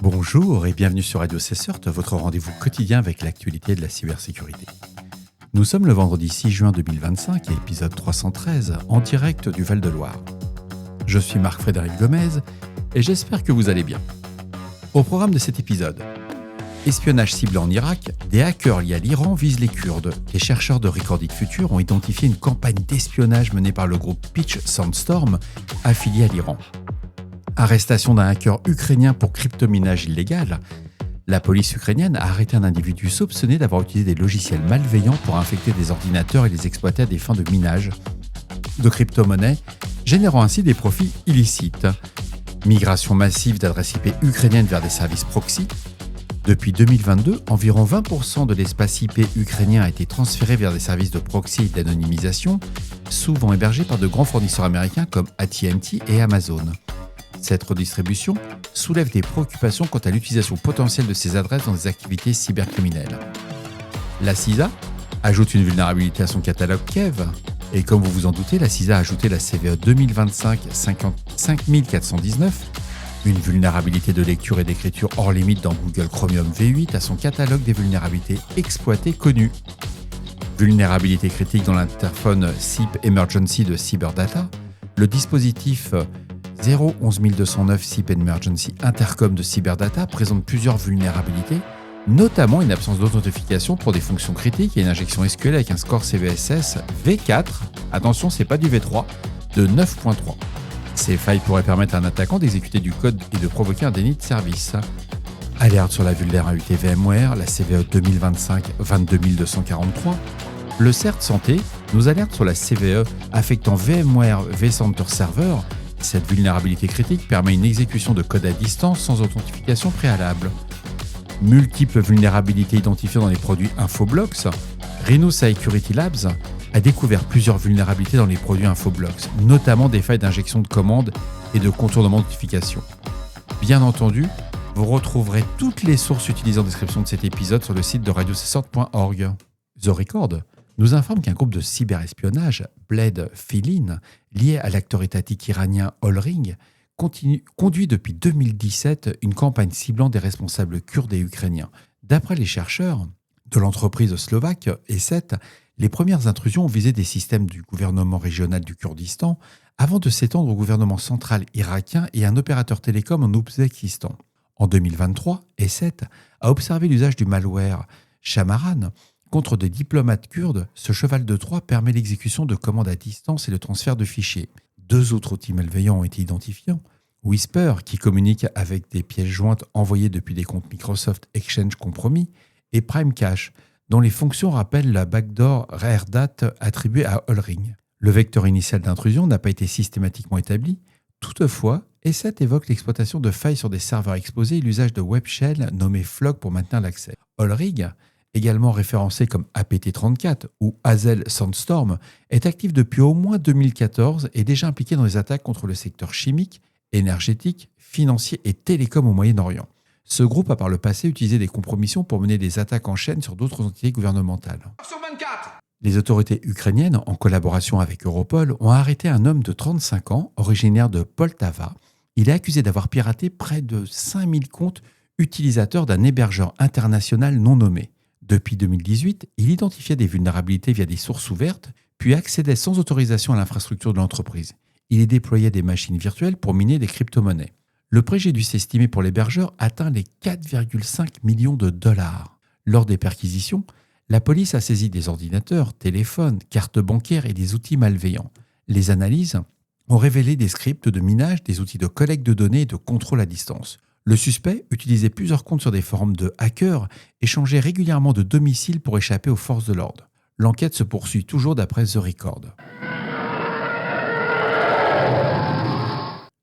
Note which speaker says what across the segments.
Speaker 1: Bonjour et bienvenue sur Radio Cessert, votre rendez-vous quotidien avec l'actualité de la cybersécurité. Nous sommes le vendredi 6 juin 2025 et épisode 313 en direct du Val-de-Loire. Je suis Marc-Frédéric Gomez et j'espère que vous allez bien. Au programme de cet épisode, espionnage ciblé en Irak, des hackers liés à l'Iran visent les Kurdes. Les chercheurs de Recorded Future ont identifié une campagne d'espionnage menée par le groupe Pitch Sandstorm, affilié à l'Iran. Arrestation d'un hacker ukrainien pour cryptominage illégal. La police ukrainienne a arrêté un individu soupçonné d'avoir utilisé des logiciels malveillants pour infecter des ordinateurs et les exploiter à des fins de minage de crypto-monnaies, générant ainsi des profits illicites. Migration massive d'adresses IP ukrainiennes vers des services proxy. Depuis 2022, environ 20% de l'espace IP ukrainien a été transféré vers des services de proxy et d'anonymisation, souvent hébergés par de grands fournisseurs américains comme AT&T et Amazon. Cette redistribution soulève des préoccupations quant à l'utilisation potentielle de ces adresses dans des activités cybercriminelles. La CISA ajoute une vulnérabilité à son catalogue Kev. Et comme vous vous en doutez, la CISA a ajouté la CVE 2025-5419, une vulnérabilité de lecture et d'écriture hors limite dans Google Chromium V8 à son catalogue des vulnérabilités exploitées connues. Vulnérabilité critique dans l'interphone SIP Emergency de Cyberdata, le dispositif 011209 SIP Emergency Intercom de Cyberdata présente plusieurs vulnérabilités, notamment une absence d'authentification pour des fonctions critiques et une injection SQL avec un score CVSS V4, attention c'est pas du V3, de 9.3. Ces failles pourraient permettre à un attaquant d'exécuter du code et de provoquer un déni de service. Alerte sur la vulnérabilité VMware, la CVE 2025-22243. Le CERT Santé nous alerte sur la CVE affectant VMware vCenter Server. Cette vulnérabilité critique permet une exécution de code à distance sans authentification préalable. Multiples vulnérabilités identifiées dans les produits Infoblox. Rhino Security Labs a découvert plusieurs vulnérabilités dans les produits Infoblox, notamment des failles d'injection de commandes et de contournement de notification. Bien entendu, vous retrouverez toutes les sources utilisées en description de cet épisode sur le site de radiocessort.org. The Record nous informe qu'un groupe de cyberespionnage, Bled Filin, lié à l'acteur étatique iranien Olring, conduit depuis 2017 une campagne ciblant des responsables kurdes et ukrainiens. D'après les chercheurs de l'entreprise slovaque E7, les premières intrusions ont visé des systèmes du gouvernement régional du Kurdistan avant de s'étendre au gouvernement central irakien et un opérateur télécom en Ouzbékistan. En 2023, E7 a observé l'usage du malware Shamaran contre des diplomates kurdes. Ce cheval de Troie permet l'exécution de commandes à distance et le transfert de fichiers. Deux autres outils malveillants ont été identifiés. Whisper, qui communique avec des pièces jointes envoyées depuis des comptes Microsoft Exchange compromis, et Primecache, dont les fonctions rappellent la backdoor RareDat attribuée à Olring. Le vecteur initial d'intrusion n'a pas été systématiquement établi. Toutefois, E7 évoque l'exploitation de failles sur des serveurs exposés et l'usage de web shell nommé Flog pour maintenir l'accès. Olring, également référencé comme APT34 ou Hazel Sandstorm, est actif depuis au moins 2014 et déjà impliqué dans des attaques contre le secteur chimique, énergétique, financier et télécom au Moyen-Orient. Ce groupe a par le passé utilisé des compromissions pour mener des attaques en chaîne sur d'autres entités gouvernementales. Les autorités ukrainiennes, en collaboration avec Europol, ont arrêté un homme de 35 ans, originaire de Poltava. Il est accusé d'avoir piraté près de 5000 comptes utilisateurs d'un hébergeur international non nommé. Depuis 2018, il identifiait des vulnérabilités via des sources ouvertes, puis accédait sans autorisation à l'infrastructure de l'entreprise. Il y déployait des machines virtuelles pour miner des crypto-monnaies. Le préjudice estimé pour l'hébergeur atteint les 4,5 millions de dollars. Lors des perquisitions, la police a saisi des ordinateurs, téléphones, cartes bancaires et des outils malveillants. Les analyses ont révélé des scripts de minage, des outils de collecte de données et de contrôle à distance. Le suspect utilisait plusieurs comptes sur des forums de hackers et changeait régulièrement de domicile pour échapper aux forces de l'ordre. L'enquête se poursuit toujours d'après The Record.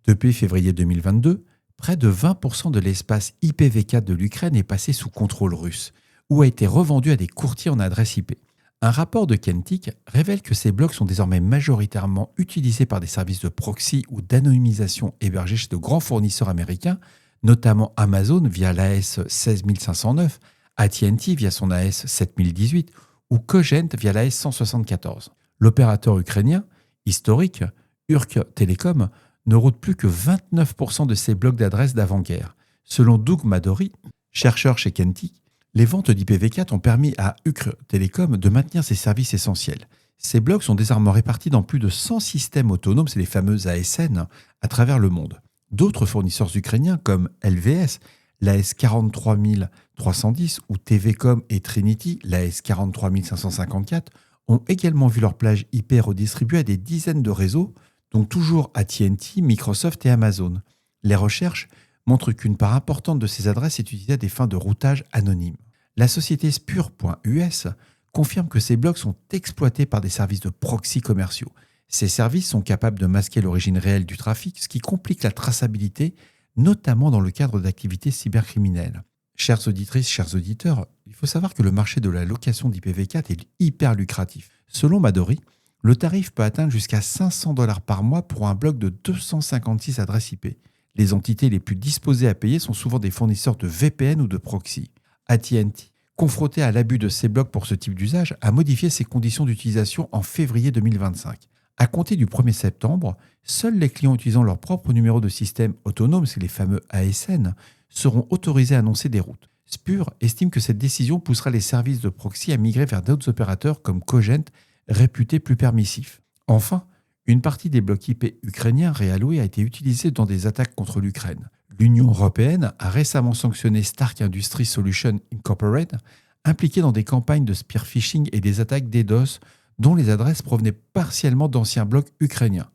Speaker 1: Depuis février 2022, près de 20% de l'espace IPv4 de l'Ukraine est passé sous contrôle russe ou a été revendu à des courtiers en adresse IP. Un rapport de Kentic révèle que ces blocs sont désormais majoritairement utilisés par des services de proxy ou d'anonymisation hébergés chez de grands fournisseurs américains, notamment Amazon via l'AS 16509, AT&T via son AS 7018 ou Cogent via l'AS 174. L'opérateur ukrainien, historique, Urk Telecom, ne route plus que 29% de ses blocs d'adresses d'avant-guerre. Selon Doug Madory, chercheur chez Kentik, les ventes d'IPv4 ont permis à Ukr Telecom de maintenir ses services essentiels. Ces blocs sont désormais répartis dans plus de 100 systèmes autonomes, c'est les fameuses ASN, à travers le monde. D'autres fournisseurs ukrainiens comme LVS, l'AS 43310 ou TVcom et Trinity, l'AS 43554, ont également vu leur plage IP redistribuée à des dizaines de réseaux, dont toujours AT&T, Microsoft et Amazon. Les recherches montrent qu'une part importante de ces adresses est utilisée à des fins de routage anonyme. La société Spur.us confirme que ces blocs sont exploités par des services de proxy commerciaux. Ces services sont capables de masquer l'origine réelle du trafic, ce qui complique la traçabilité, notamment dans le cadre d'activités cybercriminelles. Chères auditrices, chers auditeurs, il faut savoir que le marché de la location d'IPv4 est hyper lucratif. Selon Madory, le tarif peut atteindre jusqu'à $500 par mois pour un bloc de 256 adresses IP. Les entités les plus disposées à payer sont souvent des fournisseurs de VPN ou de proxy. AT&T, confronté à l'abus de ces blocs pour ce type d'usage, a modifié ses conditions d'utilisation en février 2025. À compter du 1er septembre, seuls les clients utilisant leur propre numéro de système autonome, c'est les fameux ASN, seront autorisés à annoncer des routes. Spur estime que cette décision poussera les services de proxy à migrer vers d'autres opérateurs comme Cogent, réputés plus permissifs. Enfin, une partie des blocs IP ukrainiens réalloués a été utilisée dans des attaques contre l'Ukraine. L'Union européenne a récemment sanctionné Stark Industries Solutions Incorporated, impliqué dans des campagnes de spear phishing et des attaques DDoS dont les adresses provenaient partiellement d'anciens blocs ukrainiens.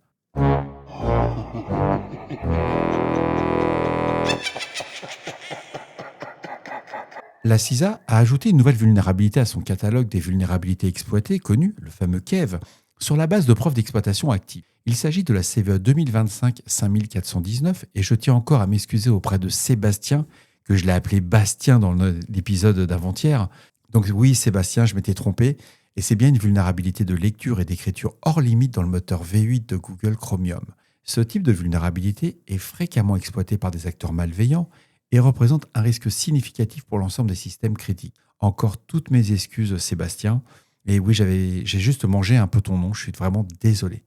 Speaker 1: La CISA a ajouté une nouvelle vulnérabilité à son catalogue des vulnérabilités exploitées, connu, le fameux KEV, sur la base de preuves d'exploitation actives. Il s'agit de la CVE 2025-5419 et je tiens encore à m'excuser auprès de Sébastien, que je l'ai appelé Bastien dans l'épisode d'avant-hier. Donc oui, Sébastien, je m'étais trompé. Et c'est bien une vulnérabilité de lecture et d'écriture hors limite dans le moteur V8 de Google Chromium. Ce type de vulnérabilité est fréquemment exploité par des acteurs malveillants et représente un risque significatif pour l'ensemble des systèmes critiques. Encore toutes mes excuses, Sébastien. Et oui, j'ai juste mangé un peu ton nom, je suis vraiment désolé.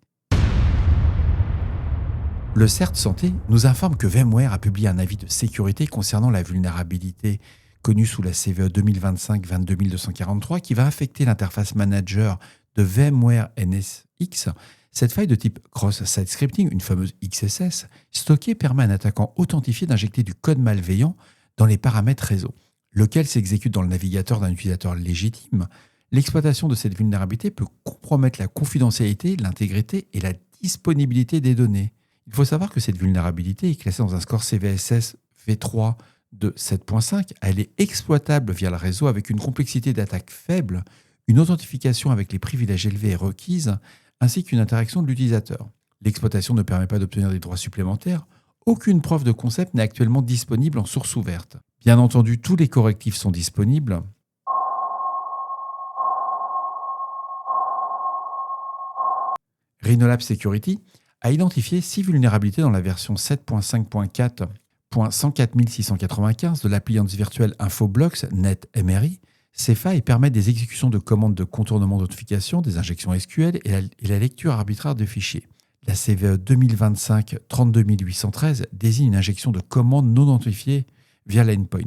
Speaker 1: Le CERT Santé nous informe que VMware a publié un avis de sécurité concernant la vulnérabilité connue sous la CVE 2025-22243 qui va affecter l'interface manager de VMware NSX. Cette faille de type cross-site scripting, une fameuse XSS, stockée permet à un attaquant authentifié d'injecter du code malveillant dans les paramètres réseau, lequel s'exécute dans le navigateur d'un utilisateur légitime. L'exploitation de cette vulnérabilité peut compromettre la confidentialité, l'intégrité et la disponibilité des données. Il faut savoir que cette vulnérabilité est classée dans un score CVSS V3 de 7.5. Elle est exploitable via le réseau avec une complexité d'attaque faible, une authentification avec les privilèges élevés et requises, ainsi qu'une interaction de l'utilisateur. L'exploitation ne permet pas d'obtenir des droits supplémentaires. Aucune preuve de concept n'est actuellement disponible en source ouverte. Bien entendu, tous les correctifs sont disponibles. Rhinolab Security a identifié 6 vulnérabilités dans la version 7.5.4.104695 de l'appliance virtuelle Infoblox NetMRI. Ces failles permettent des exécutions de commandes de contournement d'authentification, des injections SQL et la lecture arbitraire de fichiers. La CVE 2025-32813 désigne une injection de commandes non identifiées via l'endpoint.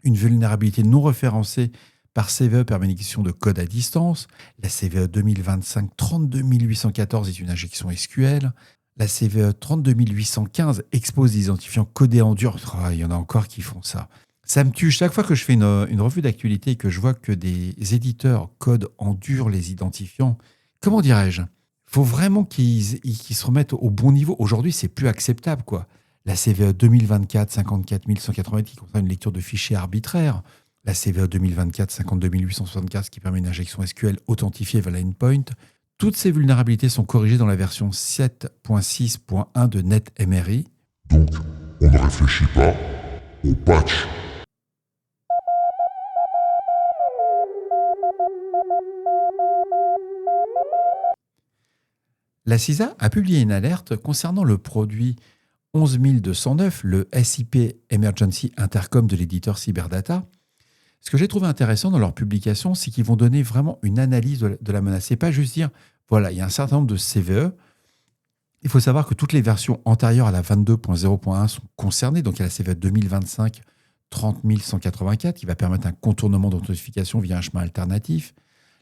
Speaker 1: Une vulnérabilité non référencée par CVE permet une exécution de code à distance. La CVE 2025-32814 est une injection SQL. La CVE 32815 expose des identifiants codés en dur. Oh, il y en a encore qui font ça. Ça me tue. Chaque fois que je fais une revue d'actualité et que je vois que des éditeurs codent en dur les identifiants, comment dirais-je ? Il faut vraiment qu'ils se remettent au bon niveau. Aujourd'hui, c'est plus acceptable, quoi. La CVE 2024-54180 qui concerne une lecture de fichiers arbitraires. La CVE 2024-52875 qui permet une injection SQL authentifiée via l'endpoint. Toutes ces vulnérabilités sont corrigées dans la version 7.6.1 de NetMRI.
Speaker 2: Donc, on ne réfléchit pas, on patch.
Speaker 1: La CISA a publié une alerte concernant le produit 11209, le SIP Emergency Intercom de l'éditeur Cyberdata. Ce que j'ai trouvé intéressant dans leur publication, c'est qu'ils vont donner vraiment une analyse de la menace. C'est pas juste dire, voilà, il y a un certain nombre de CVE, Il faut savoir que toutes les versions antérieures à la 22.0.1 sont concernées. Donc, il y a la CVE 2025 30184 qui va permettre un contournement d'authentification via un chemin alternatif.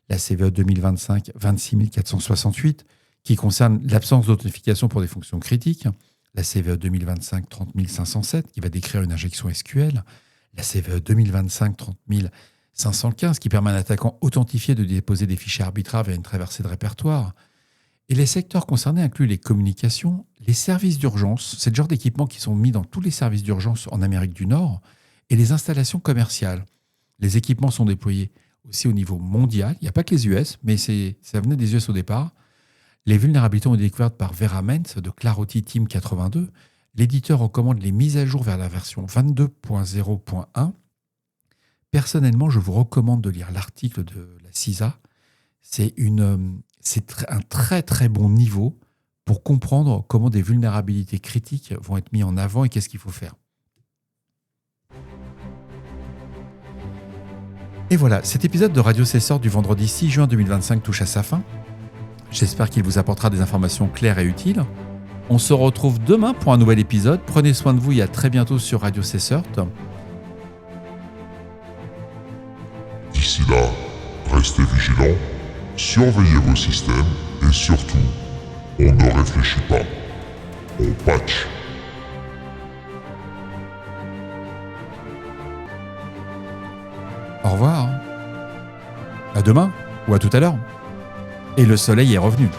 Speaker 1: La CVE 2025 26468 qui concerne l'absence d'authentification pour des fonctions critiques. La CVE 2025 30507 qui va décrire une injection SQL. La CVE 2025 30515 qui permet à un attaquant authentifié de déposer des fichiers arbitraires vers une traversée de répertoire. Et les secteurs concernés incluent les communications, les services d'urgence, c'est le genre d'équipements qui sont mis dans tous les services d'urgence en Amérique du Nord, et les installations commerciales. Les équipements sont déployés aussi au niveau mondial. Il n'y a pas que les US, mais ça venait des US au départ. Les vulnérabilités ont été découvertes par Veraments de Clarity Team 82. L'éditeur recommande les mises à jour vers la version 22.0.1. Personnellement, je vous recommande de lire l'article de la CISA. C'est un très très bon niveau pour comprendre comment des vulnérabilités critiques vont être mises en avant et qu'est-ce qu'il faut faire. Et voilà, cet épisode de Radio Cesseur du vendredi 6 juin 2025 touche à sa fin. J'espère qu'il vous apportera des informations claires et utiles. On se retrouve demain pour un nouvel épisode. Prenez soin de vous et à très bientôt sur Radio Cesseur.
Speaker 2: D'ici là, restez vigilants, surveillez vos systèmes et surtout, on ne réfléchit pas, on patch.
Speaker 1: Au revoir. À demain ou à tout à l'heure. Et le soleil est revenu.